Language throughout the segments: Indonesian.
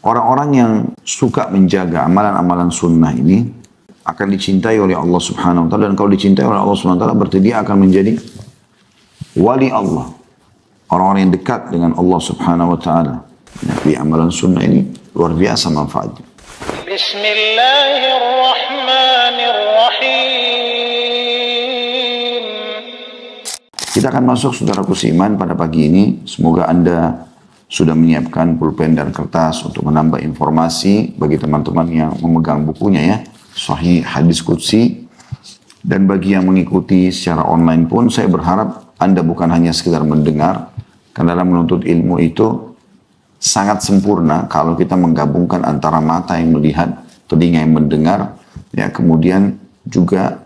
orang-orang yang suka menjaga amalan-amalan sunnah ini akan dicintai oleh Allah Subhanahu wa taala, dan kalau dicintai oleh Allah Subhanahu wa taala berarti dia akan menjadi wali Allah. Orang-orang yang dekat dengan Allah Subhanahu wa taala. Jadi amalan sunnah ini luar biasa manfaatnya. Bismillahirrahmanirrahim. Kita akan masuk saudaraku seiman pada pagi ini. Semoga Anda sudah menyiapkan pulpen dan kertas untuk menambah informasi bagi teman-teman yang memegang bukunya ya. Sahih Hadis Qudsi. Dan bagi yang mengikuti secara online pun saya berharap Anda bukan hanya sekedar mendengar, karena dalam menuntut ilmu itu sangat sempurna kalau kita menggabungkan antara mata yang melihat, telinga yang mendengar, ya kemudian juga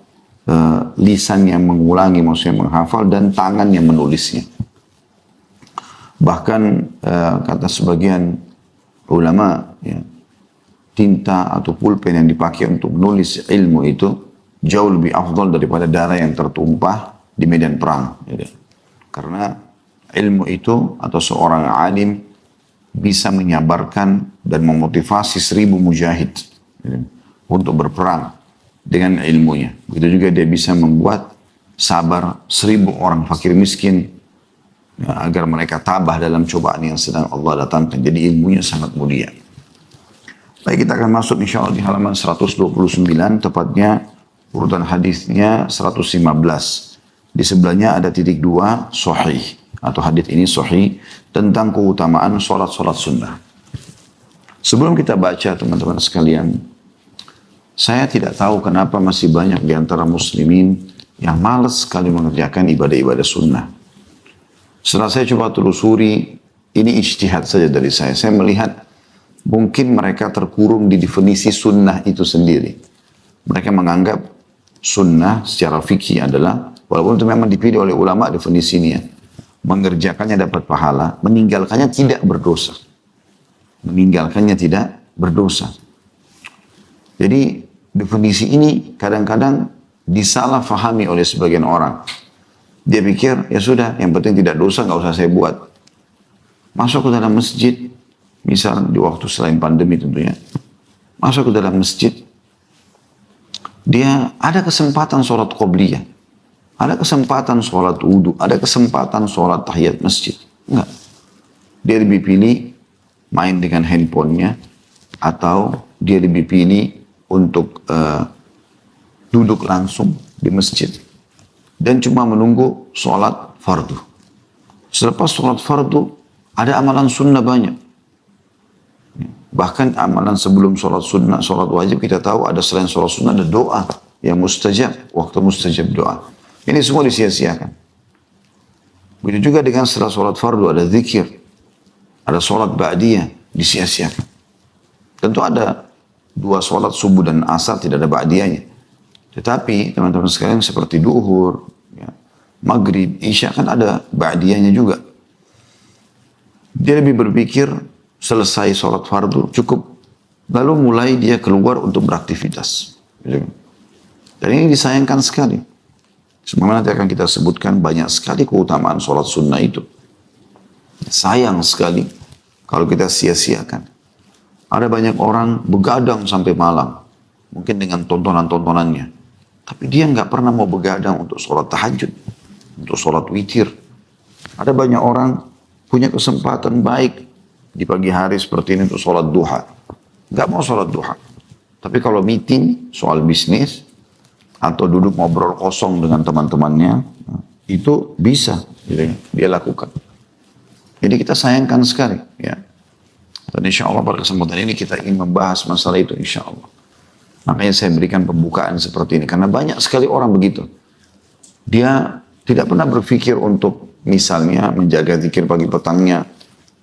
lisan yang mengulangi, maksudnya menghafal, dan tangan yang menulisnya. Bahkan kata sebagian ulama, ya, tinta atau pulpen yang dipakai untuk menulis ilmu itu jauh lebih afdal daripada darah yang tertumpah di medan perang. Ya. Karena ilmu itu atau seorang alim bisa menyabarkan dan memotivasi 1000 mujahid ya, untuk berperang dengan ilmunya. Begitu juga dia bisa membuat sabar 1000 orang fakir miskin ya, agar mereka tabah dalam cobaan yang sedang Allah datangkan. Jadi ilmunya sangat mulia. Baik, kita akan masuk insya Allah di halaman 129, tepatnya urutan hadisnya 115. Di sebelahnya ada titik 2, sahih, atau hadis ini sahih, tentang keutamaan sholat-sholat sunnah. Sebelum kita baca teman-teman sekalian, saya tidak tahu kenapa masih banyak di antara muslimin yang malas sekali mengerjakan ibadah-ibadah sunnah. Setelah saya coba telusuri, ini ijtihad saja dari saya melihat mungkin mereka terkurung di definisi sunnah itu sendiri. Mereka menganggap sunnah secara fikih adalah, walaupun itu memang dipilih oleh ulama definisinya, mengerjakannya dapat pahala, meninggalkannya tidak berdosa. Meninggalkannya tidak berdosa. Jadi definisi ini kadang-kadang disalahfahami oleh sebagian orang. Dia pikir, ya sudah, yang penting tidak dosa, nggak usah saya buat. Masuk ke dalam masjid, misal di waktu selain pandemi tentunya, masuk ke dalam masjid, dia ada kesempatan sholat qobliyah, ada kesempatan sholat wudu, ada kesempatan sholat tahiyat masjid. Enggak. Dia lebih pilih main dengan handphonenya, atau dia lebih pilih untuk duduk langsung di masjid dan cuma menunggu sholat fardu. Selepas sholat fardu, ada amalan sunnah banyak. Bahkan amalan sebelum sholat sunnah, sholat wajib, kita tahu ada selain sholat sunnah, ada doa yang mustajab, waktu mustajab doa. Ini semua disia-siakan. Begitu juga dengan setelah sholat fardu, ada zikir, ada sholat ba'diyah, disia-siakan. Tentu ada 2 sholat subuh dan asar, tidak ada ba'diyahnya. Tetapi teman-teman sekalian seperti duhur, ya, maghrib, isya, kan ada ba'diyahnya juga. Dia lebih berpikir, selesai sholat fardu cukup, lalu mulai dia keluar untuk beraktivitas. Dan ini disayangkan sekali. Semua nanti akan kita sebutkan banyak sekali keutamaan sholat sunnah itu. Sayang sekali kalau kita sia-siakan. Ada banyak orang begadang sampai malam, mungkin dengan tontonan-tontonannya, tapi dia nggak pernah mau begadang untuk sholat tahajud, untuk sholat witir. Ada banyak orang punya kesempatan baik di pagi hari seperti ini untuk sholat duha. Nggak mau sholat duha. Tapi kalau meeting soal bisnis, atau duduk ngobrol kosong dengan teman-temannya, itu bisa dia lakukan. Jadi kita sayangkan sekali. Ya. Dan insya Allah pada kesempatan ini kita ingin membahas masalah itu insya Allah. Makanya saya berikan pembukaan seperti ini. Karena banyak sekali orang begitu. Dia tidak pernah berpikir untuk misalnya menjaga zikir pagi petangnya,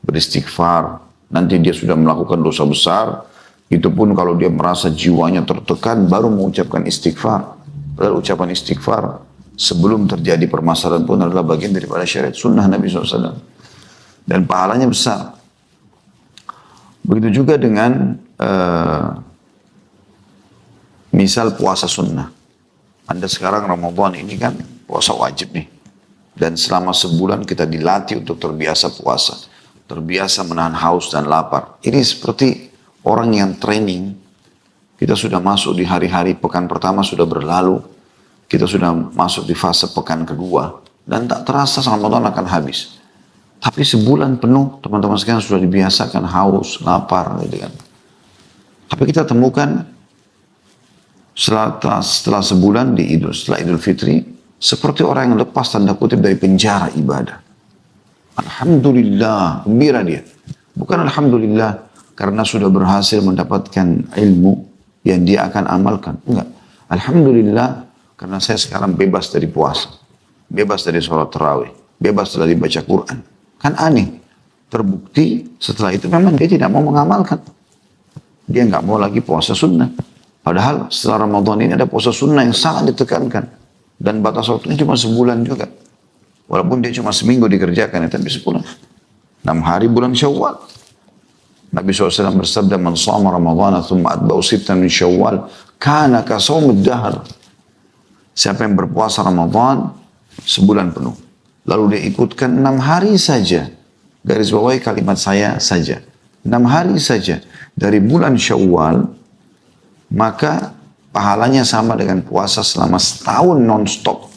beristighfar, nanti dia sudah melakukan dosa besar, itu pun kalau dia merasa jiwanya tertekan, baru mengucapkan istighfar. Padahal ucapan istighfar sebelum terjadi permasalahan pun adalah bagian daripada syariat sunnah Nabi SAW. Dan pahalanya besar. Begitu juga dengan misal puasa sunnah. Anda sekarang Ramadan ini kan puasa wajib nih. Dan selama sebulan kita dilatih untuk terbiasa puasa. Terbiasa menahan haus dan lapar. Ini seperti orang yang training, kita sudah masuk di hari-hari pekan pertama sudah berlalu, kita sudah masuk di fase pekan kedua, dan tak terasa Ramadan akan habis. Tapi sebulan penuh, teman-teman sekalian sudah dibiasakan haus, lapar, gitu kan. Tapi kita temukan setelah sebulan setelah Idul Fitri, seperti orang yang lepas tanda kutip dari penjara ibadah. Alhamdulillah, gembira dia. Bukan alhamdulillah karena sudah berhasil mendapatkan ilmu yang dia akan amalkan. Enggak. Alhamdulillah karena saya sekarang bebas dari puasa. Bebas dari sholat tarawih. Bebas dari baca Quran. Kan aneh. Terbukti setelah itu memang dia tidak mau mengamalkan. Dia nggak mau lagi puasa sunnah. Padahal setelah Ramadan ini ada puasa sunnah yang sangat ditekankan. Dan batas waktunya cuma sebulan juga. Walaupun dia cuma seminggu dikerjakan, ya, tapi sebulan. 6 hari bulan Syawal. Nabi SAW bersabda, "Man shama Ramadhana thumma atba'u sittan min Syawal, kana ka shaumid dahr." Siapa yang berpuasa Ramadan sebulan penuh, lalu dia ikutkan 6 hari saja, garis bawahi kalimat saya saja, 6 hari saja dari bulan Syawal, maka pahalanya sama dengan puasa selama setahun non-stop.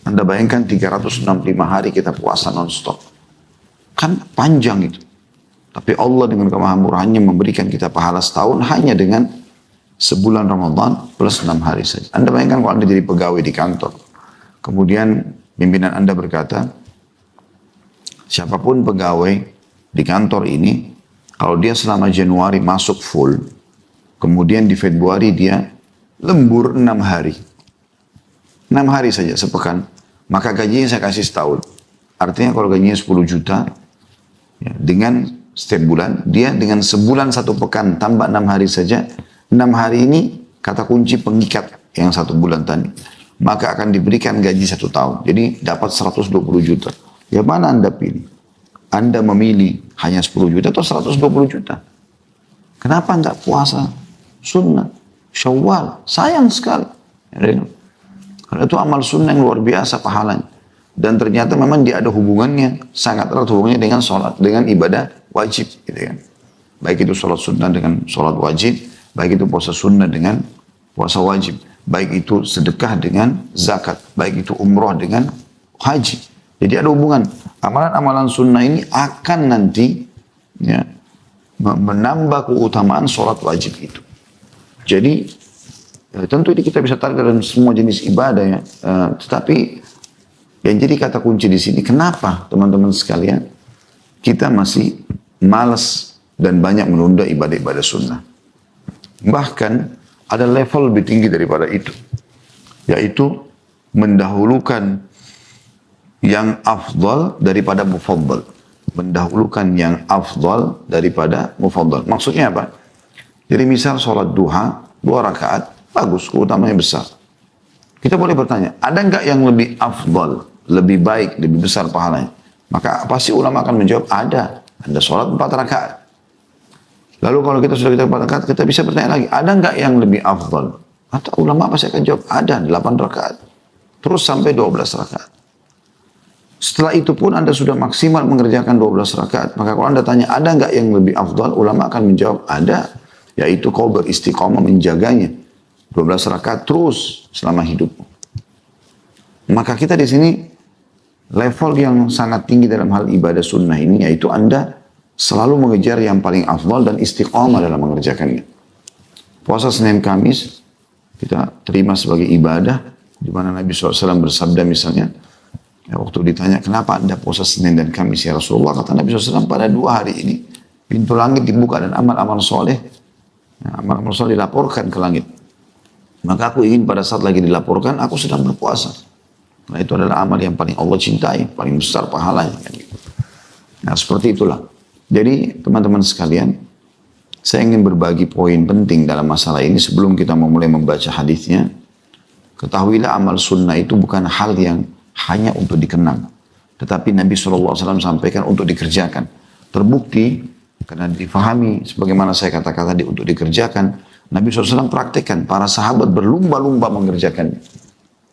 Anda bayangkan 365 hari kita puasa non-stop. Kan panjang itu. Tapi Allah dengan kemahamurahannya memberikan kita pahala setahun hanya dengan sebulan Ramadan plus 6 hari saja. Anda bayangkan kalau Anda jadi pegawai di kantor. Kemudian pimpinan Anda berkata, siapapun pegawai di kantor ini, kalau dia selama Januari masuk full, kemudian di Februari dia lembur 6 hari. 6 hari saja sepekan. Maka gajinya saya kasih setahun. Artinya kalau gajinya 10 juta, ya, dengan setiap bulan, dia dengan sebulan 1 pekan tambah 6 hari saja, 6 hari ini kata kunci pengikat yang 1 bulan tadi. Maka akan diberikan gaji 1 tahun. Jadi dapat 120 juta. Ya mana Anda pilih? Anda memilih hanya 10 juta atau 120 juta? Kenapa enggak puasa sunnah? Syawal, sayang sekali. Karena itu amal sunnah yang luar biasa pahalanya. Dan ternyata memang dia ada hubungannya, sangat erat hubungannya dengan sholat, dengan ibadah wajib. Gitu kan. Baik itu sholat sunnah dengan sholat wajib, baik itu puasa sunnah dengan puasa wajib, baik itu sedekah dengan zakat, baik itu umroh dengan haji. Jadi ada hubungan. Amalan-amalan sunnah ini akan nanti ya, menambah keutamaan sholat wajib itu. Jadi tentu ini kita bisa tarik dalam semua jenis ibadah ya. Tetapi yang jadi kata kunci di sini, kenapa teman-teman sekalian kita masih malas dan banyak menunda ibadah-ibadah sunnah. Bahkan ada level lebih tinggi daripada itu, yaitu mendahulukan yang afdal daripada mufaddal. Mendahulukan yang afdal daripada mufaddal. Maksudnya apa? Jadi misal sholat duha 2 rakaat, bagus, keutamanya besar. Kita boleh bertanya, ada nggak yang lebih afdal, lebih baik, lebih besar pahalanya? Maka pasti ulama akan menjawab, ada. Anda sholat 4 rakaat. Lalu kalau kita sudah 4 rakaat, kita bisa bertanya lagi, ada nggak yang lebih afdal? Atau ulama pasti akan jawab, ada 8 rakaat. Terus sampai 12 rakaat. Setelah itu pun Anda sudah maksimal mengerjakan 12 rakaat. Maka kalau Anda tanya, ada nggak yang lebih afdal? Ulama akan menjawab, ada. Yaitu kau beristiqamah menjaganya. 12 rakaat terus selama hidupmu. Maka kita di sini level yang sangat tinggi dalam hal ibadah sunnah ini, yaitu Anda selalu mengejar yang paling afdal dan istiqamah dalam mengerjakannya. Puasa Senin Kamis kita terima sebagai ibadah, di mana Nabi SAW bersabda misalnya, ya, waktu ditanya kenapa Anda puasa Senin dan Kamis ya Rasulullah, kata Nabi SAW, pada 2 hari ini pintu langit dibuka dan amal-amal soleh, amal-amal soleh dilaporkan ke langit. Maka aku ingin pada saat lagi dilaporkan, aku sedang berpuasa. Nah itu adalah amal yang paling Allah cintai, paling besar pahalanya. Nah seperti itulah. Jadi teman-teman sekalian, saya ingin berbagi poin penting dalam masalah ini sebelum kita memulai membaca hadisnya. Ketahuilah amal sunnah itu bukan hal yang hanya untuk dikenang. Tetapi Nabi SAW sampaikan untuk dikerjakan. Terbukti, karena difahami sebagaimana saya kata-kata untuk dikerjakan, Nabi SAW praktekkan, para sahabat berlumba-lumba mengerjakannya.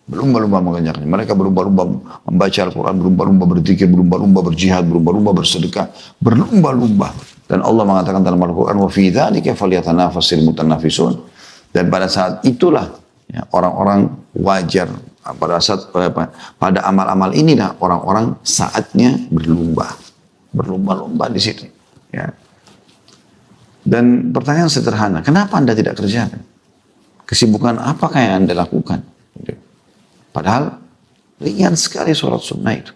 Berlumba-lumba mengerjakannya. Mereka berlumba-lumba membaca Al-Quran, berlumba-lumba berzikir, berlumba-lumba berjihad, berlumba-lumba bersedekah, berlumba-lumba. Dan Allah mengatakan dalam Al-Quran, wa fi dzalika falyatanafasil mutanafisun. Dan pada saat itulah ya, orang-orang wajar pada amal-amal inilah orang-orang saatnya berlumba-lumba di situ. Ya. Dan pertanyaan sederhana, kenapa Anda tidak kerjakan? Kesibukan apakah yang Anda lakukan? Padahal ringan sekali sholat sunnah itu.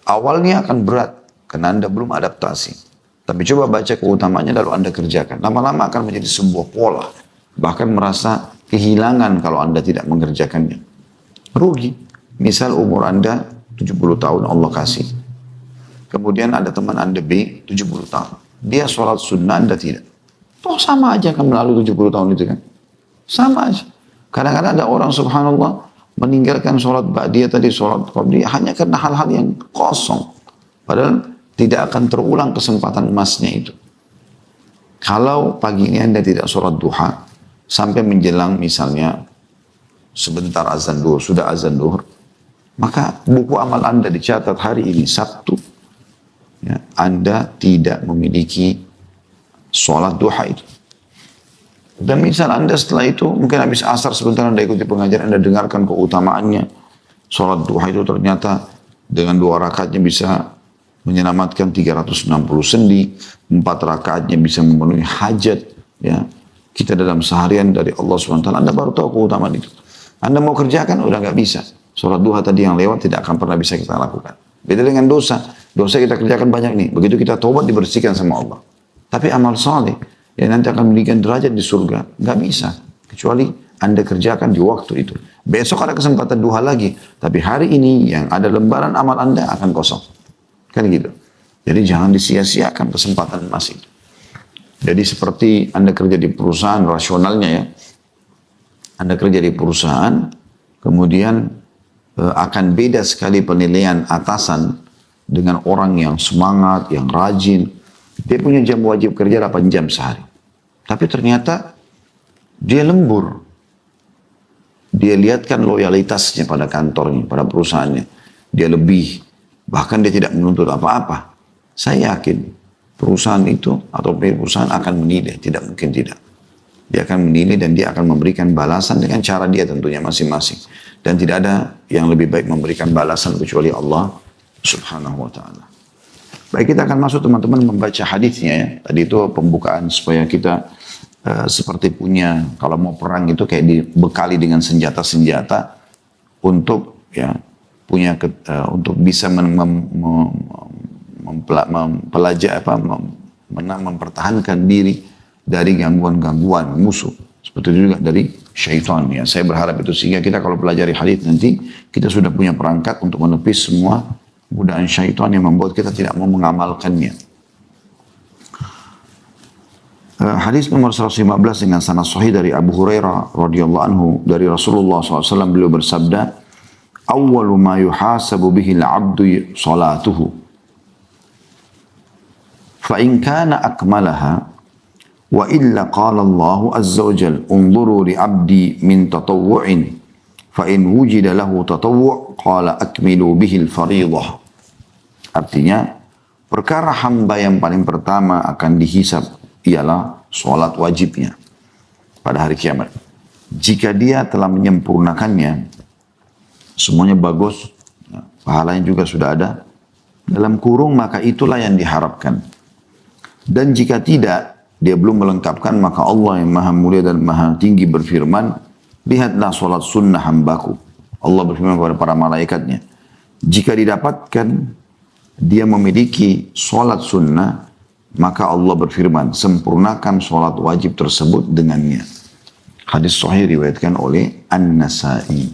Awalnya akan berat karena Anda belum adaptasi. Tapi coba baca keutamaannya lalu Anda kerjakan. Lama-lama akan menjadi sebuah pola. Bahkan merasa kehilangan kalau Anda tidak mengerjakannya. Rugi. Misal umur Anda 70 tahun Allah kasih. Kemudian ada teman Anda B 70 tahun. Dia sholat sunnah, Anda tidak. Toh sama aja kan melalui 70 tahun itu kan. Sama aja. Kadang-kadang ada orang subhanallah meninggalkan sholat ba'diyah tadi, sholat qabliyah hanya karena hal-hal yang kosong. Padahal tidak akan terulang kesempatan emasnya itu. Kalau pagi ini Anda tidak sholat duha, sampai menjelang misalnya sebentar azan duhur, sudah azan duhur, maka buku amal Anda dicatat hari ini Sabtu, ya, Anda tidak memiliki sholat duha itu. Dan misal Anda setelah itu, mungkin habis asar sebentar Anda ikuti pengajaran, Anda dengarkan keutamaannya. Sholat duha itu ternyata dengan 2 rakaatnya bisa menyelamatkan 360 sendi, 4 rakaatnya bisa memenuhi hajat. Ya. Kita dalam seharian dari Allah SWT, Anda baru tahu keutamaan itu. Anda mau kerjakan, udah nggak bisa. Sholat duha tadi yang lewat tidak akan pernah bisa kita lakukan. Beda dengan dosa. Dosa kita kerjakan banyak nih. Begitu kita taubat dibersihkan sama Allah. Tapi amal saleh yang nanti akan memberikan derajat di surga, nggak bisa. Kecuali Anda kerjakan di waktu itu. Besok ada kesempatan duha lagi. Tapi hari ini yang ada lembaran amal Anda akan kosong. Kan gitu. Jadi jangan disia-siakan kesempatan emas itu. Jadi seperti Anda kerja di perusahaan, rasionalnya ya. Anda kerja di perusahaan, kemudian akan beda sekali penilaian atasan dengan orang yang semangat, yang rajin. Dia punya jam wajib kerja 8 jam sehari. Tapi ternyata dia lembur. Dia lihatkan loyalitasnya pada kantornya, pada perusahaannya. Dia lebih. Bahkan dia tidak menuntut apa-apa. Saya yakin perusahaan itu atau perusahaan akan menilai. Tidak mungkin tidak. Dia akan menilai dan dia akan memberikan balasan dengan cara dia tentunya masing-masing. Dan tidak ada yang lebih baik memberikan balasan kecuali Allah Subhanahu wa ta'ala. Baik, kita akan masuk teman-teman membaca hadisnya ya. Tadi itu pembukaan supaya kita seperti punya, kalau mau perang itu kayak dibekali dengan senjata-senjata untuk ya punya untuk bisa mempertahankan diri dari gangguan-gangguan musuh. Seperti itu juga dari syaitan ya. Saya berharap itu sehingga kita kalau pelajari hadis nanti kita sudah punya perangkat untuk menepis semua godaan syaitan yang membuat kita tidak mau mengamalkannya. Hadis nomor 115 dengan sanad sahih dari Abu Hurairah radhiyallahu anhu dari Rasulullah SAW, beliau bersabda, "Awwalu ma yuhasabu bihi al-'abdu salatuhu. Fa in kana akmalaha wa illa qala Allah azza wa jalla unzuru li 'abdi min tatawwu'in fa in wujida lahu tatawwu' qala akmilu bihi al-fariidah." Artinya, perkara hamba yang paling pertama akan dihisab ialah sholat wajibnya pada hari kiamat. Jika dia telah menyempurnakannya, semuanya bagus, pahalanya juga sudah ada, dalam kurung maka itulah yang diharapkan. Dan jika tidak, dia belum melengkapkan, maka Allah yang maha mulia dan maha tinggi berfirman, lihatlah sholat sunnah hambaku. Allah berfirman kepada para malaikatnya, jika didapatkan dia memiliki sholat sunnah, maka Allah berfirman, sempurnakan sholat wajib tersebut dengannya. Hadis sahih riwayatkan oleh An-Nasai.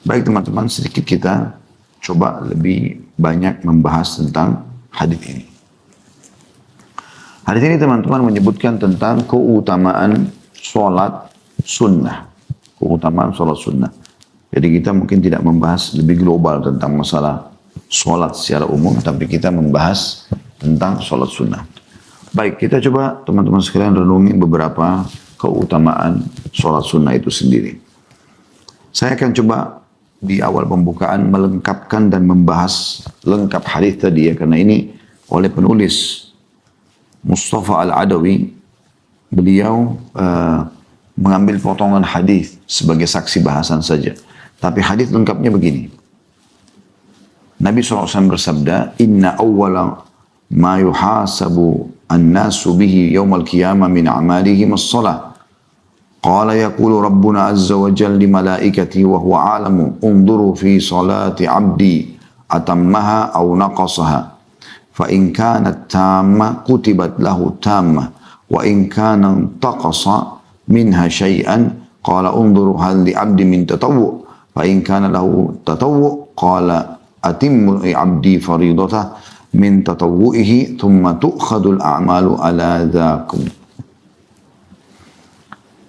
Baik teman-teman, sedikit kita coba lebih banyak membahas tentang hadis ini. Hadis ini teman-teman menyebutkan tentang keutamaan sholat sunnah. Keutamaan sholat sunnah. Jadi kita mungkin tidak membahas lebih global tentang masalah sholat secara umum, tapi kita membahas tentang sholat sunnah. Baik, kita coba teman-teman sekalian renungi beberapa keutamaan sholat sunnah itu sendiri. Saya akan coba di awal pembukaan melengkapkan dan membahas lengkap hadis tadi ya, karena ini oleh penulis Mustafa Al-Adawi, beliau mengambil potongan hadis sebagai saksi bahasan saja. Tapi hadis lengkapnya begini. Nabi SAW bersabda, Inna awwala ma yuhasabu an-nasu bihi yawmal qiyamah min amalihim as-salah. Qala yaqulu Rabbuna azza wa jalla li malaikati wa huwa alamu unzuru fi salati abdi atammaha aw naqasaha. Fa in kanat tamma kutibat lahu tamma wa in kana intaqasa minha syai'an qala unzuru hal li abdi min tatawwu fa in kana lahu tatawwu qala atimmu abdi faridatah min tatawwu'ihi thumma tu'khadul a'malu ala dhakum.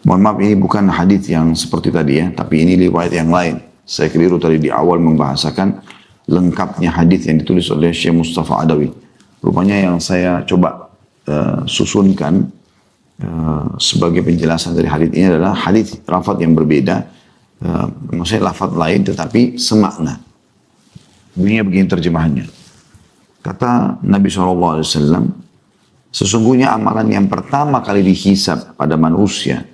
Mohon maaf, ini bukan hadis yang seperti tadi ya, tapi ini riwayat yang lain. Saya keliru tadi di awal membahasakan lengkapnya hadis yang ditulis oleh Syekh Mustafa Adawi. Rupanya yang saya coba susunkan sebagai penjelasan dari hadis ini adalah hadis lafaz yang berbeda, maksudnya lafaz lain tetapi semakna. Begini terjemahannya. Kata Nabi SAW, sesungguhnya amalan yang pertama kali dihisab pada manusia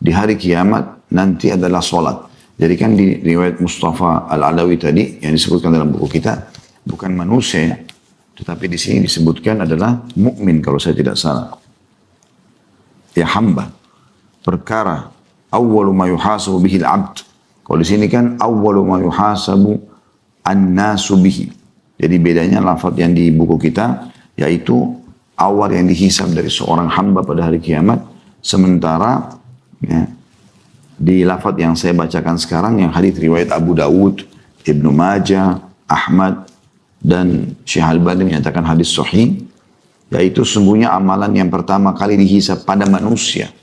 di hari kiamat nanti adalah solat. Jadi kan di riwayat Mustafa Al-Adawi tadi yang disebutkan dalam buku kita bukan manusia, tetapi di sini disebutkan adalah mukmin kalau saya tidak salah. Ya hamba. Perkara awwalu ma yuhasabu bihi al-'abd. Kalau di sini kan awwalu ma yuhasabu an-nasu bihi. Jadi bedanya lafaz yang di buku kita yaitu awal yang dihisab dari seorang hamba pada hari kiamat, sementara ya, di lafaz yang saya bacakan sekarang yang hadis riwayat Abu Dawud, Ibnu Majah, Ahmad dan Syekh Al-Albani menyatakan hadis sahih, yaitu sungguhnya amalan yang pertama kali dihisab pada manusia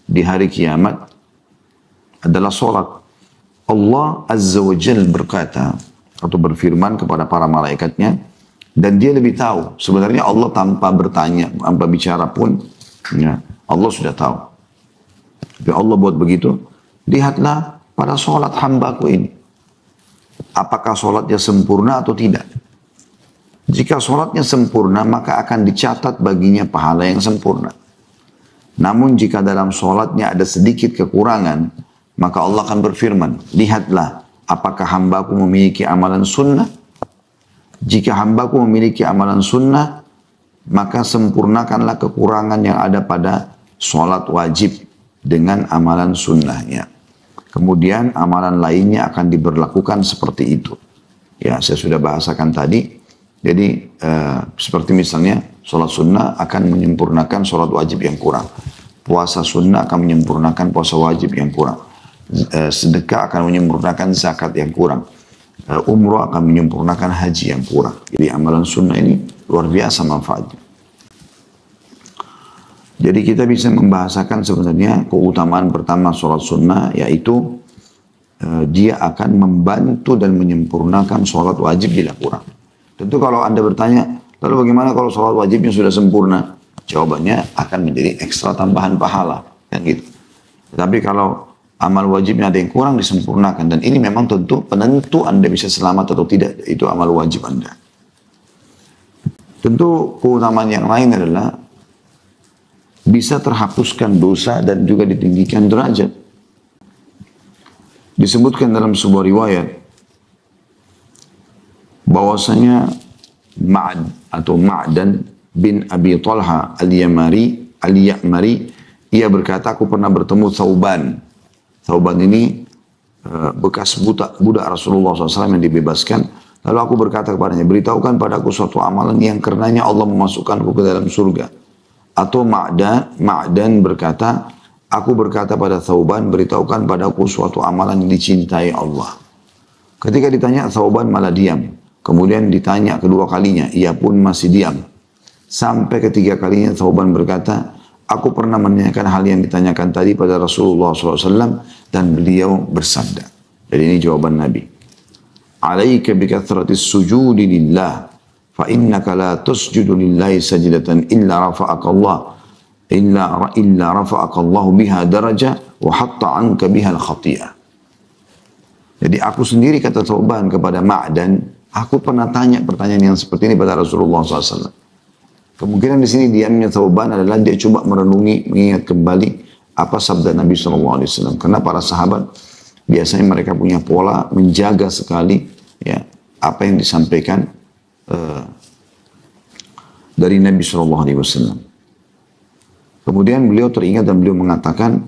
di hari kiamat adalah salat. Allah Azza wa Jalla berkata atau berfirman kepada para malaikatnya, dan dia lebih tahu. Sebenarnya Allah tanpa bertanya, tanpa bicara pun, ya, Allah sudah tahu. Tapi Allah buat begitu, lihatlah pada solat hambaku ini. Apakah solatnya sempurna atau tidak? Jika solatnya sempurna, maka akan dicatat baginya pahala yang sempurna. Namun jika dalam solatnya ada sedikit kekurangan, maka Allah akan berfirman, lihatlah apakah hambaku memiliki amalan sunnah? Jika hambaku memiliki amalan sunnah, maka sempurnakanlah kekurangan yang ada pada solat wajib dengan amalan sunnahnya. Kemudian amalan lainnya akan diberlakukan seperti itu. Ya, saya sudah bahasakan tadi. Jadi seperti misalnya solat sunnah akan menyempurnakan solat wajib yang kurang. Puasa sunnah akan menyempurnakan puasa wajib yang kurang. Sedekah akan menyempurnakan zakat yang kurang. Umrah akan menyempurnakan haji yang kurang. Jadi amalan sunnah ini luar biasa manfaatnya. Jadi kita bisa membahasakan sebenarnya keutamaan pertama sholat sunnah, yaitu dia akan membantu dan menyempurnakan sholat wajib bila kurang. Tentu kalau Anda bertanya, lalu bagaimana kalau sholat wajibnya sudah sempurna? Jawabannya akan menjadi ekstra tambahan pahala. Kan gitu. Tapi kalau amal wajibnya ada yang kurang, disempurnakan. Dan ini memang tentu penentu Anda bisa selamat atau tidak. Itu amal wajib Anda. Tentu keutamaan yang lain adalah bisa terhapuskan dosa dan juga ditinggikan derajat. Disebutkan dalam sebuah riwayat bahwasanya Ma'ad atau Ma'dan bin Abi Talha al-Ya'mari, ia berkata, aku pernah bertemu Thauban. Thauban ini bekas budak Rasulullah SAW yang dibebaskan. Lalu aku berkata kepadanya, beritahukan padaku suatu amalan yang karenanya Allah memasukkanku ke dalam surga. Atau Ma'dan berkata, aku berkata pada Thauban, beritahukan padaku suatu amalan yang dicintai Allah. Ketika ditanya, Thauban malah diam. Kemudian ditanya kedua kalinya, ia pun masih diam. Sampai ketiga kalinya Thauban berkata, aku pernah menanyakan hal yang ditanyakan tadi pada Rasulullah SAW dan beliau bersabda. Jadi ini jawaban Nabi. Alaika bikathratis sujudi lillah fa innaka la tusjudu lillahi sajdatan illa rafa'akallah illa rafa'akallahu biha daraja wa hatta anka biha al-khati'ah. Jadi aku sendiri kata Thauban kepada Ma'dan, aku pernah tanya pertanyaan yang seperti ini pada Rasulullah SAW. Kemungkinan di sini diamnya Thauban adalah dia coba merenungi, mengingat kembali apa sabda Nabi SAW. Karena para sahabat biasanya mereka punya pola menjaga sekali ya apa yang disampaikan dari Nabi SAW. Kemudian beliau teringat dan beliau mengatakan,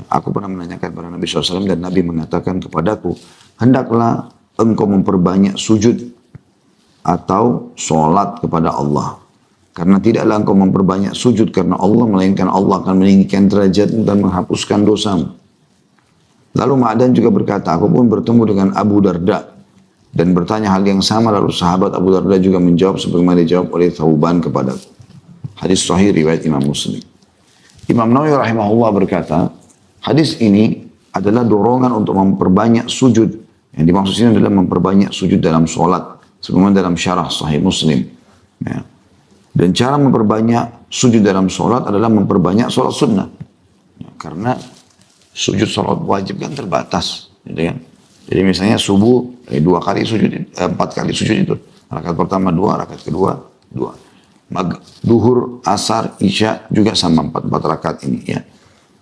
aku pernah menanyakan kepada Nabi SAW dan Nabi mengatakan kepadaku, hendaklah engkau memperbanyak sujud atau sholat kepada Allah. Karena tidaklah engkau memperbanyak sujud karena Allah, melainkan Allah akan meninggikan derajatmu dan menghapuskan dosamu. Lalu Ma'dan juga berkata, aku pun bertemu dengan Abu Darda dan bertanya hal yang sama. Lalu sahabat Abu Darda juga menjawab sebagaimana dijawab oleh Thauban kepadaku. Hadis sahih riwayat Imam Muslim. Imam Nawawi rahimahullah berkata, hadis ini adalah dorongan untuk memperbanyak sujud. Yang dimaksud ini adalah memperbanyak sujud dalam sholat. Sebagaimana dalam syarah sahih Muslim. Ya. Dan cara memperbanyak sujud dalam sholat adalah memperbanyak sholat sunnah. Ya, karena sujud sholat wajib kan terbatas. Gitu kan? Jadi misalnya subuh, 2 kali sujud, 4 kali sujud itu. Rakaat pertama 2, rakaat kedua 2. Duhur, asar, isya juga sama 4 rakaat ini ya.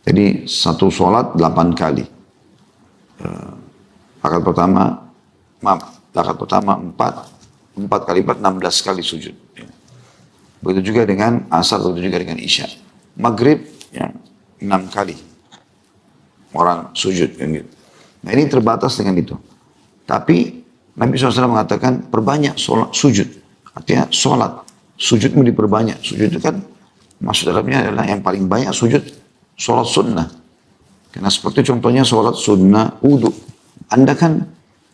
Jadi satu sholat 8 kali. Rakaat pertama 4 kali 4, 16 kali sujud. Ya. Begitu juga dengan asar, begitu juga dengan isya. Maghrib ya, 6 kali orang sujud. Gitu. Nah ini terbatas dengan itu. Tapi Nabi SAW mengatakan perbanyak sholat, sujud. Artinya sholat. Sujudmu diperbanyak. Sujud itu kan maksud dalamnya adalah yang paling banyak sujud sholat sunnah. Karena seperti contohnya sholat sunnah wudu. Anda kan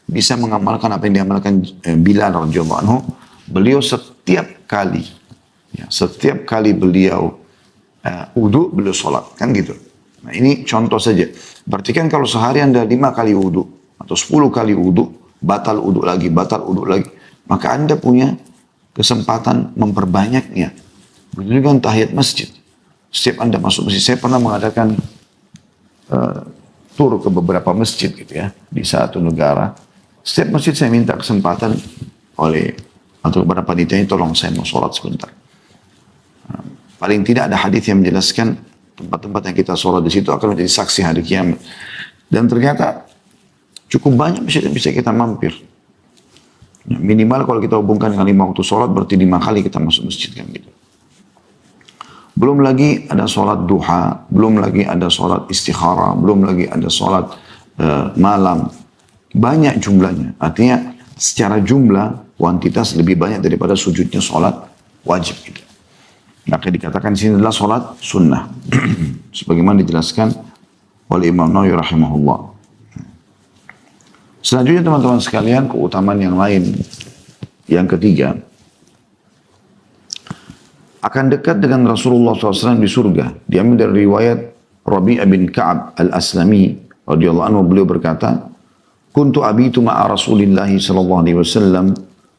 bisa mengamalkan apa yang diamalkan Bilal radhiyallahu anhu. Beliau setiap kali beliau wudu, beliau sholat. Kan gitu. Nah ini contoh saja. Berarti kan kalau sehari Anda 5 kali wudu atau 10 kali wudu, batal wudu lagi. Maka Anda punya kesempatan memperbanyaknya. Begitu juga tahiyat masjid. Setiap Anda masuk masjid, saya pernah mengadakan tur ke beberapa masjid gitu ya, di satu negara. Setiap masjid saya minta kesempatan atau kepada panitianya, tolong saya mau sholat sebentar. Paling tidak ada hadis yang menjelaskan tempat-tempat yang kita sholat di situ akan menjadi saksi hari kiamat. Dan ternyata cukup banyak masjid yang bisa kita mampir. Minimal kalau kita hubungkan dengan 5 waktu sholat, berarti 5 kali kita masuk masjid kan gitu. Belum lagi ada sholat duha, belum lagi ada sholat istikharah, belum lagi ada sholat malam. Banyak jumlahnya. Artinya secara jumlah, kuantitas lebih banyak daripada sujudnya sholat wajib gitu. Maka dikatakan di sini adalah sholat sunnah. Sebagaimana dijelaskan oleh Imam Nawawi rahimahullah. Selanjutnya teman-teman sekalian, keutamaan yang lain. Yang ketiga, akan dekat dengan Rasulullah SAW di surga. Diambil dari riwayat Rabi'ah bin Ka'ab al-Aslami radhiyallahu anhu, beliau berkata, kuntu abitu ma'a Rasulillahi sallallahu alaihi wasallam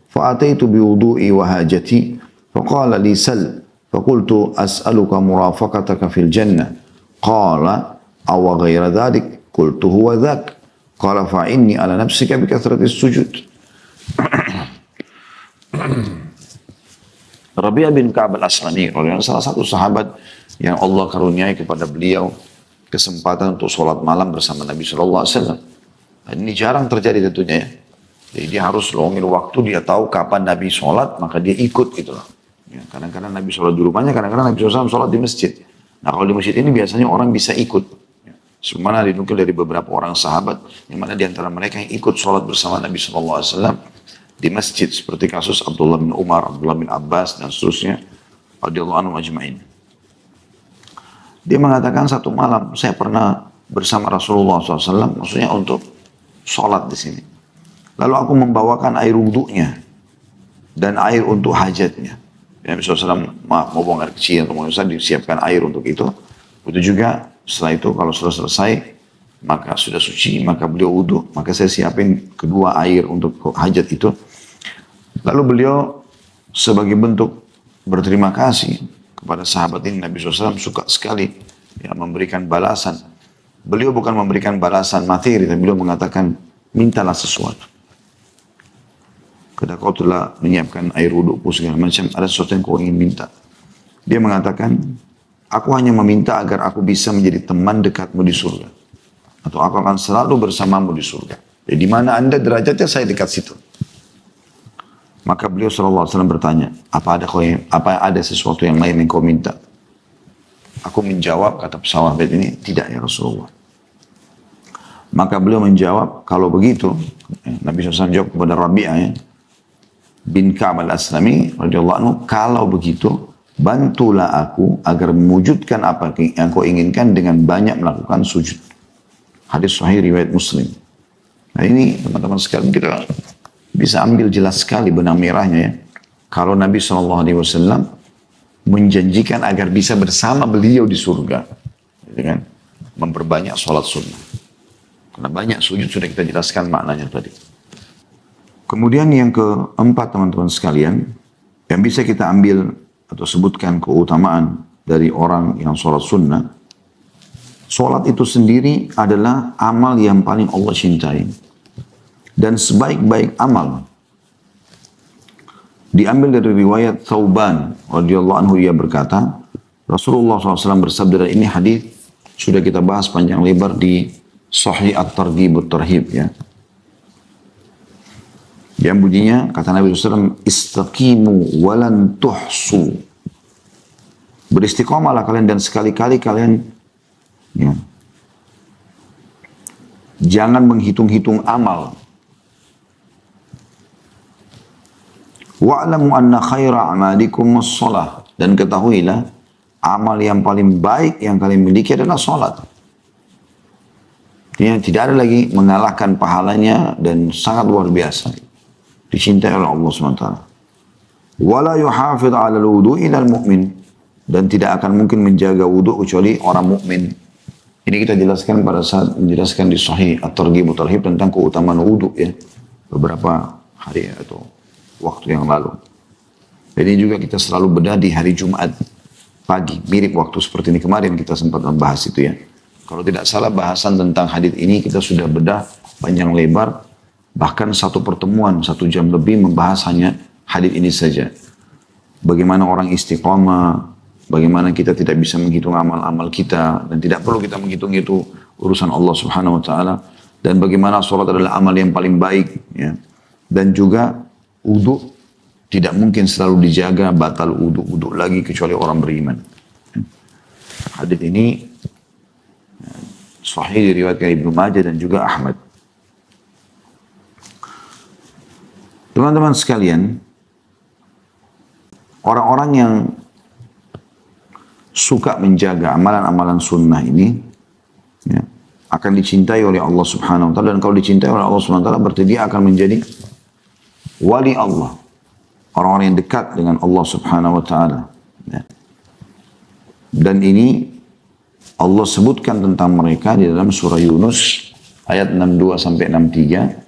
fa ataitu bi wudu'i wa hajati fa qala li sal fa qultu as'aluka murafaqataka fil jannah qala aw ghayra dhalik qultu huwa dhak qala fa inni ala nafsika bi kathratis sujud. Rabi'ah bin Ka'ab al-Aslami salah satu sahabat yang Allah karuniai kepada beliau kesempatan untuk sholat malam bersama Nabi sallallahu alaihi wasallam. Ini jarang terjadi tentunya ya. Jadi dia harus luangin waktu, dia tahu kapan Nabi sholat, maka dia ikut gitu loh. Ya, kadang-kadang Nabi sholat di rumahnya, kadang-kadang Nabi SAW sholat di masjid. Nah kalau di masjid ini biasanya orang bisa ikut. Ya, semana dinukil dari beberapa orang sahabat, yang mana diantara mereka yang ikut sholat bersama Nabi SAW di masjid. Seperti kasus Abdullah bin Umar, Abdullah bin Abbas, dan seterusnya. Radhiyallahu anhum ajma'in. Dia mengatakan satu malam, saya pernah bersama Rasulullah SAW, maksudnya untuk sholat di sini. Lalu aku membawakan air wudhunya dan air untuk hajatnya. Nabi SAW mau buang air kecil, atau mau disiapkan air untuk itu. Itu juga setelah itu kalau sudah selesai, maka sudah suci, maka beliau wudhu, maka saya siapin kedua air untuk hajat itu. Lalu beliau sebagai bentuk berterima kasih kepada sahabat ini, Nabi SAW suka sekali ya, memberikan balasan. beliau bukan memberikan balasan materi, tapi beliau mengatakan, mintalah sesuatu. Ketika kau telah menyiapkan air wudukku segala macam, ada sesuatu yang kau ingin minta. Dia mengatakan, aku hanya meminta agar aku bisa menjadi teman dekatmu di surga. Atau aku akan selalu bersamamu di surga. Jadi di mana anda derajatnya, saya dekat situ. Maka beliau SAW bertanya, apa ada sesuatu yang lain yang kau minta? Aku menjawab, kata sahabat ini, tidak ya Rasulullah. Maka beliau menjawab, kalau begitu, Nabi SAW jawab kepada Rabi'ah ya, bin Ka'ab al-Aslami, radhiyallahu anhu, kalau begitu, bantulah aku agar mewujudkan apa yang kau inginkan dengan banyak melakukan sujud. Hadis sahih riwayat Muslim. Nah ini teman-teman sekalian kita bisa ambil jelas sekali benang merahnya ya. Kalau Nabi SAW menjanjikan agar bisa bersama beliau di surga. Gitu kan? Memperbanyak sholat sunnah. Karena banyak sujud sudah kita jelaskan maknanya tadi. Kemudian yang keempat teman-teman sekalian, yang bisa kita ambil atau sebutkan keutamaan dari orang yang sholat sunnah. Sholat itu sendiri adalah amal yang paling Allah cintai. Dan sebaik-baik amal diambil dari riwayat Thauban radhiyallahu anhu, ia berkata, Rasulullah SAW bersabda, ini hadis sudah kita bahas panjang lebar di Sahih At-Targhib At-Tarhib ya. Yang bunyinya kata Nabi SAW, istaqimu walan tuhsu. Beristiqamalah kalian dan sekali-kali kalian ya, jangan menghitung-hitung amal. Wa'lamu anna khaira amalikum as-salah. Dan ketahuilah, amal yang paling baik yang kalian miliki adalah salat. Ya, tidak ada lagi mengalahkan pahalanya dan sangat luar biasa. Dicintai oleh Allah SWT. Wala yuhafidh 'ala al-wudu'i ilal mu'min. Dan tidak akan mungkin menjaga wudhu kecuali orang mukmin. Ini kita jelaskan pada saat menjelaskan di Sahih At-Targhib At-Tarhib tentang keutamaan wudhu ya. Beberapa hari atau waktu yang lalu. Jadi juga kita selalu bedah di hari Jumat pagi. Mirip waktu seperti ini kemarin kita sempat membahas itu ya. Kalau tidak salah bahasan tentang hadis ini kita sudah bedah panjang lebar. Bahkan satu pertemuan, 1 jam lebih membahas hanya hadis ini saja. Bagaimana orang istiqamah, bagaimana kita tidak bisa menghitung amal-amal kita. Dan tidak perlu kita menghitung itu urusan Allah Subhanahu Wa Taala. Dan bagaimana sholat adalah amal yang paling baik. Ya. Dan juga wudu tidak mungkin selalu dijaga, batal wudu lagi kecuali orang beriman. Hadis ini sahih diriwayatkan Ibnu Majah dan juga Ahmad. Teman-teman sekalian, orang-orang yang suka menjaga amalan-amalan sunnah ini ya, akan dicintai oleh Allah Subhanahu Wa Taala. Dan kalau dicintai oleh Allah Subhanahu Wa Taala berarti dia akan menjadi wali Allah, orang-orang yang dekat dengan Allah Subhanahu Wa Taala. Ya. Dan ini Allah sebutkan tentang mereka di dalam surah Yunus ayat 62 sampai 63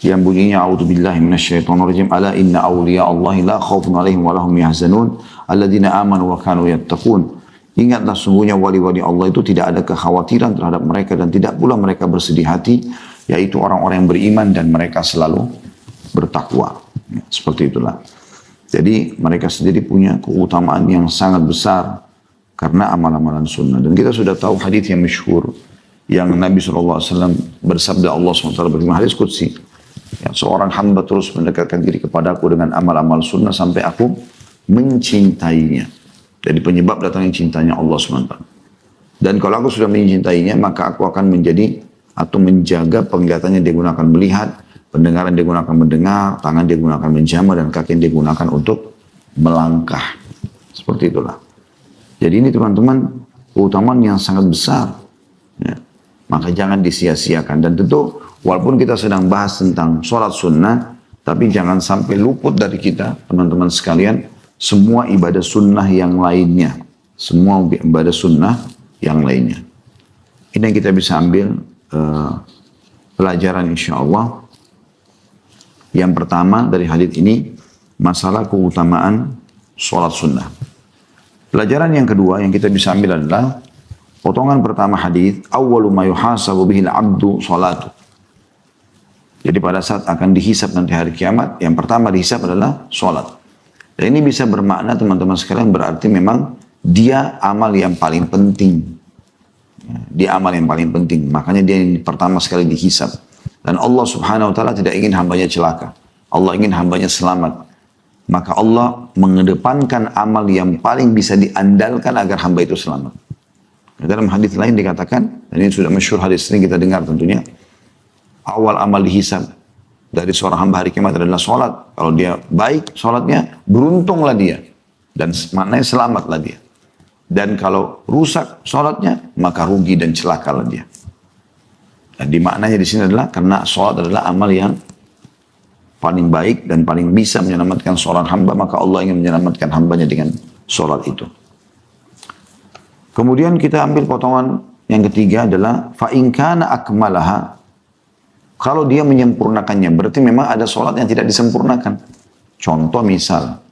yang bunyinya a'udzubillahi minasyaitonirrajim, ala inna awliya Allahi la khaufun 'alaihim wa lahum yahzanun alladzina amanu wa kanu yattaqun. Ingatlah sungguhnya wali-wali Allah itu tidak ada kekhawatiran terhadap mereka dan tidak pula mereka bersedih hati, yaitu orang-orang yang beriman dan mereka selalu bertakwa. Ya, seperti itulah. Jadi mereka sendiri punya keutamaan yang sangat besar karena amal-amalan sunnah. Dan kita sudah tahu hadis yang masyhur yang Nabi SAW bersabda, Allah SWT berfirman hadis qudsi, ya, seorang hamba terus mendekatkan diri kepadaku dengan amal-amal sunnah sampai aku mencintainya. Jadi penyebab datangnya cintanya Allah SWT. Dan kalau aku sudah mencintainya, maka aku akan menjadi atau menjaga penglihatannya dia gunakan melihat, pendengaran dia gunakan mendengar, tangan dia gunakan menjamah, dan kaki dia gunakan untuk melangkah. Seperti itulah. Jadi ini teman-teman keutamaan yang sangat besar. Ya. Maka jangan disia-siakan. Dan tentu walaupun kita sedang bahas tentang sholat sunnah, tapi jangan sampai luput dari kita, teman-teman sekalian, semua ibadah sunnah yang lainnya. Semua ibadah sunnah yang lainnya. Ini yang kita bisa ambil pelajaran insya Allah. Yang pertama dari hadis ini, masalah keutamaan sholat sunnah. Pelajaran yang kedua yang kita bisa ambil adalah Potongan pertama hadis, awwalu ma yuhasabu bihil abdu salatu. Jadi pada saat akan dihisab nanti hari kiamat, yang pertama dihisab adalah salat. Dan ini bisa bermakna teman-teman sekalian, berarti memang dia amal yang paling penting. Dia amal yang paling penting. Makanya dia yang pertama sekali dihisab. Dan Allah subhanahu wa ta'ala tidak ingin hambanya celaka. Allah ingin hambanya selamat. Maka Allah mengedepankan amal yang paling bisa diandalkan agar hamba itu selamat. Dalam hadis lain dikatakan, dan ini sudah masyhur hadis sering kita dengar tentunya, awal amal dihisab dari seorang hamba hari kiamat adalah sholat. Kalau dia baik sholatnya, beruntunglah dia. Dan maknanya selamatlah dia. Dan kalau rusak sholatnya, maka rugi dan celakalah dia. Dan dimaknanya di sini adalah karena sholat adalah amal yang paling baik dan paling bisa menyelamatkan seorang hamba, maka Allah ingin menyelamatkan hambanya dengan sholat itu. Kemudian kita ambil potongan yang ketiga adalah fa'in kana akmalaha. Kalau dia menyempurnakannya, berarti memang ada sholat yang tidak disempurnakan. Contoh misal,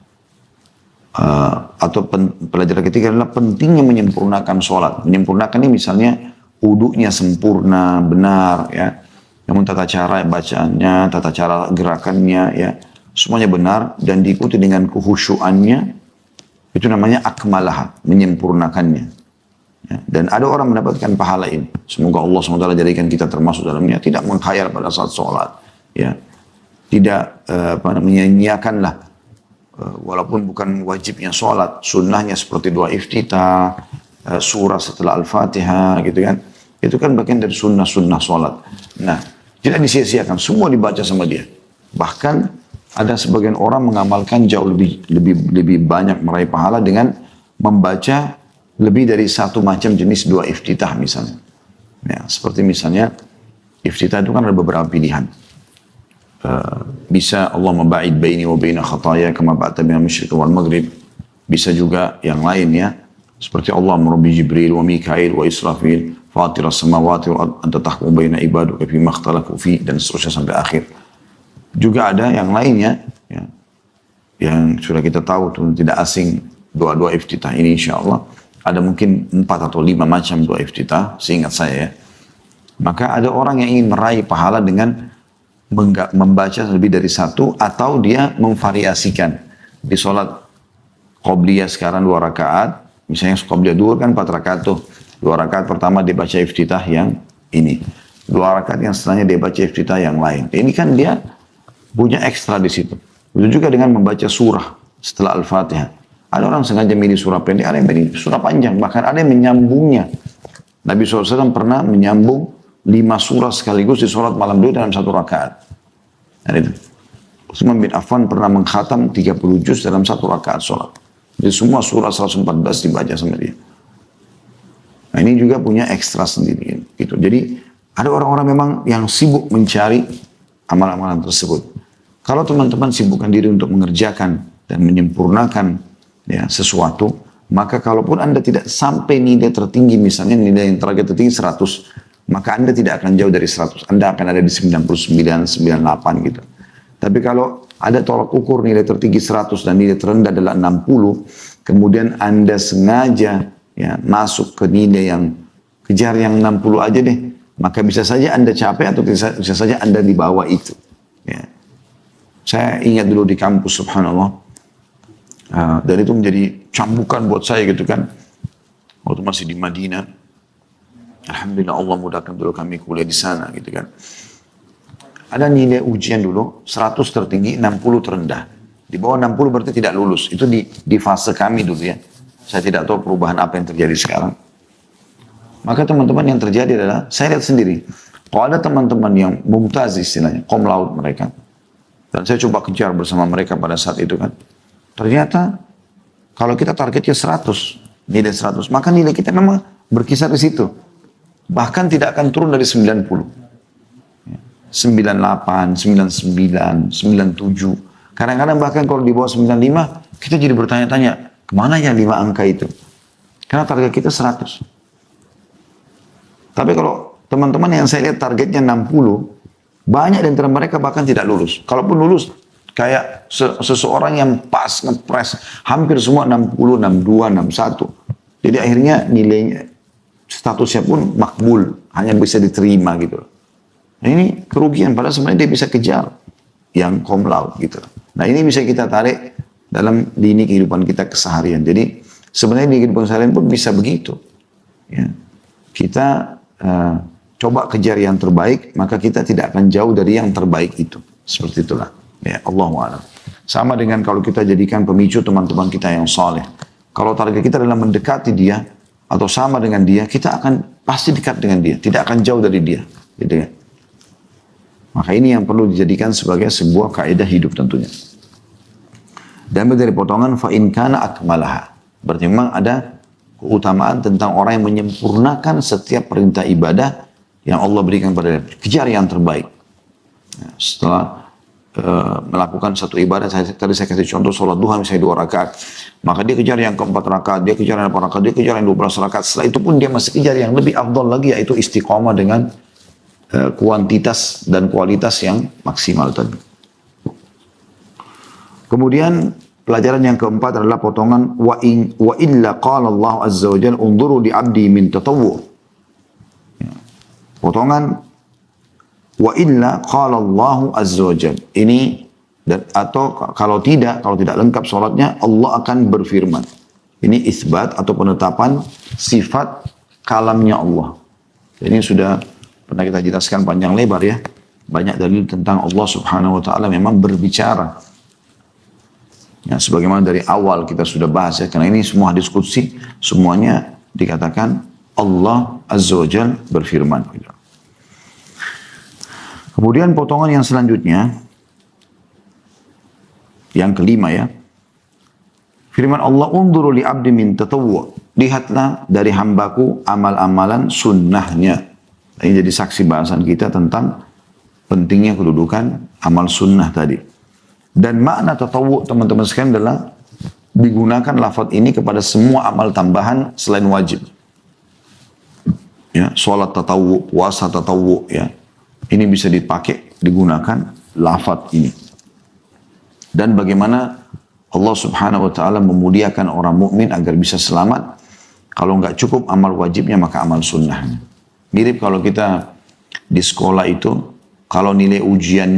atau pelajaran ketiga adalah pentingnya menyempurnakan sholat. Menyempurnakan ini misalnya wudunya sempurna, benar, ya. Namun tata cara bacaannya, tata cara gerakannya, ya, semuanya benar dan diikuti dengan kehusyuannya, itu namanya akmalah, menyempurnakannya. Ya, dan ada orang mendapatkan pahala ini. Semoga Allah SWT jadikan kita termasuk dalamnya. Tidak mengkhayal pada saat sholat, ya, tidak menyanyiakanlah, walaupun bukan wajibnya sholat, sunnahnya seperti doa iftitah, surah setelah Al-Fatihah, gitu kan. Itu kan bagian dari sunnah-sunnah sholat. Nah, tidak disia-siakan, semua dibaca sama dia. Bahkan ada sebagian orang mengamalkan jauh lebih banyak meraih pahala dengan membaca lebih dari satu macam jenis doa iftitah misalnya. Ya, seperti misalnya, iftitah itu kan ada beberapa pilihan. Bisa Allah memba'id baini wa baina khataya kama ba'ta minal masyriq wal maghrib. Bisa juga yang lain, ya. Seperti Allah merabbi Jibril wa Mikail wa Israfil. Fatiras samawati wa anta tahkum baina ibaduka fi makhtalafu fi, dan seterusnya sampai akhir. Juga ada yang lainnya, ya, yang sudah kita tahu tuh tidak asing doa-doa iftitah ini insyaallah. Ada mungkin 4 atau 5 macam doa iftitah, seingat saya, ya. Maka ada orang yang ingin meraih pahala dengan membaca lebih dari satu, atau dia memvariasikan. Di sholat qobliyah sekarang 2 rakaat, misalnya qobliyah duhur kan 4 rakaat tuh. 2 rakaat pertama dia baca iftitah yang ini. 2 rakaat yang setelahnya dia baca iftitah yang lain. Ini kan dia punya ekstra di situ. Begitu juga dengan membaca surah setelah Al-Fatihah. Ada orang sengaja milih surah pendek, ada yang milih surah panjang. Bahkan ada yang menyambungnya. Nabi SAW pernah menyambung 5 surah sekaligus di sholat malam beliau dalam 1 rakaat. Dan itu. Utsman bin Affan pernah mengkhatam 30 juz dalam 1 rakaat sholat. Jadi semua surah 114 dibaca sama dia. Nah, ini juga punya ekstra sendiri, gitu. Jadi ada orang-orang memang yang sibuk mencari amalan-amalan tersebut. Kalau teman-teman sibukkan diri untuk mengerjakan dan menyempurnakan, ya, sesuatu, maka kalaupun Anda tidak sampai nilai tertinggi, misalnya nilai yang target tertinggi 100, maka Anda tidak akan jauh dari 100. Anda akan ada di 99, 98 gitu. Tapi kalau ada tolak ukur nilai tertinggi 100 dan nilai terendah adalah 60, kemudian Anda sengaja, ya, masuk ke nilai yang kejar yang 60 aja deh, maka bisa saja Anda capek atau bisa saja Anda di bawah itu. Ya. Saya ingat dulu di kampus, subhanallah, dan itu menjadi cambukan buat saya gitu kan, waktu masih di Madinah. Alhamdulillah Allah mudahkan dulu kami kuliah di sana gitu kan. Ada nilai ujian dulu 100 tertinggi, 60 terendah. Di bawah 60 berarti tidak lulus. Itu di fase kami dulu, ya. Saya tidak tahu perubahan apa yang terjadi sekarang. Maka teman-teman yang terjadi adalah, saya lihat sendiri. Kalau ada teman-teman yang mumtaz istilahnya, cum laude mereka. Dan saya coba kejar bersama mereka pada saat itu kan. Ternyata, kalau kita targetnya 100, nilai 100, maka nilai kita memang berkisar di situ. Bahkan tidak akan turun dari 90. 98, 99, 97. Kadang-kadang bahkan kalau di bawah 95, kita jadi bertanya-tanya, kemana ya 5 angka itu? Karena target kita 100. Tapi kalau teman-teman yang saya lihat targetnya 60, banyak di antara mereka bahkan tidak lulus. Kalaupun lulus, kayak seseorang yang pas ngepres, hampir semua 60, 62, 61. Jadi akhirnya nilainya statusnya pun makbul, hanya bisa diterima gitu. Nah ini kerugian, padahal sebenarnya dia bisa kejar yang cum laude gitu. Nah ini bisa kita tarik dalam lini kehidupan kita keseharian. Jadi sebenarnya di kehidupan keseharian pun bisa begitu. Ya. Kita coba kejar yang terbaik, maka kita tidak akan jauh dari yang terbaik itu. Seperti itulah. Ya, Allahu a'lam. Sama dengan kalau kita jadikan pemicu teman-teman kita yang saleh. Kalau target kita adalah mendekati dia atau sama dengan dia, kita akan pasti dekat dengan dia, tidak akan jauh dari dia. Gitu ya. Maka ini yang perlu dijadikan sebagai sebuah kaidah hidup tentunya. Dan dari potongan fa in kana akmalaha. Berarti memang ada keutamaan tentang orang yang menyempurnakan setiap perintah ibadah yang Allah berikan pada dia. Kejar yang terbaik. Nah, setelah melakukan satu ibadah, tadi saya kasih contoh sholat duha misalnya 2 rakaat, maka dia kejar yang ke-4 rakaat, dia kejar yang 8 rakaat, dia kejar yang 12 rakaat. Setelah itu pun dia masih kejar yang lebih afdal lagi, yaitu istiqomah dengan kuantitas dan kualitas yang maksimal tadi. Kemudian pelajaran yang keempat adalah potongan wa illa qala Allah azza wa jalla unzuru li 'abdi min tatawwu. Potongan wa illa qala Allah azza wa jalla. Ini atau kalau tidak lengkap salatnya, Allah akan berfirman. Ini isbat atau penetapan sifat kalamnya Allah. Ini sudah pernah kita jelaskan panjang lebar ya. Banyak dalil tentang Allah subhanahu wa ta'ala memang berbicara. Ya, sebagaimana dari awal kita sudah bahas ya. Karena ini semua diskusi, semuanya dikatakan Allah azza wa jalla berfirman. Kemudian potongan yang selanjutnya, yang kelima ya. Firman Allah, unzuru li abdi min tatawwu. Lihatlah dari hambaku amal-amalan sunnahnya. Ini jadi saksi bahasan kita tentang pentingnya kedudukan amal sunnah tadi. Dan makna tatawwu teman-teman sekalian adalah digunakan lafaz ini kepada semua amal tambahan selain wajib. Ya, salat tatawwu, puasa tatawwu ya. Ini bisa dipakai, digunakan lafaz ini. Dan bagaimana Allah subhanahu wa ta'ala memuliakan orang mukmin agar bisa selamat. Kalau nggak cukup amal wajibnya, maka amal sunnahnya. Mirip kalau kita di sekolah itu, kalau nilai ujian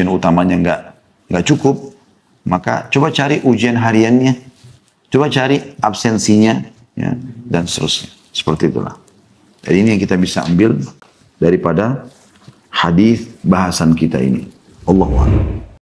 utamanya nggak cukup, maka coba cari ujian hariannya, coba cari absensinya, ya, dan seterusnya. Seperti itulah. Jadi ini yang kita bisa ambil daripada hadis bahasan kita ini. Allahu a'lam.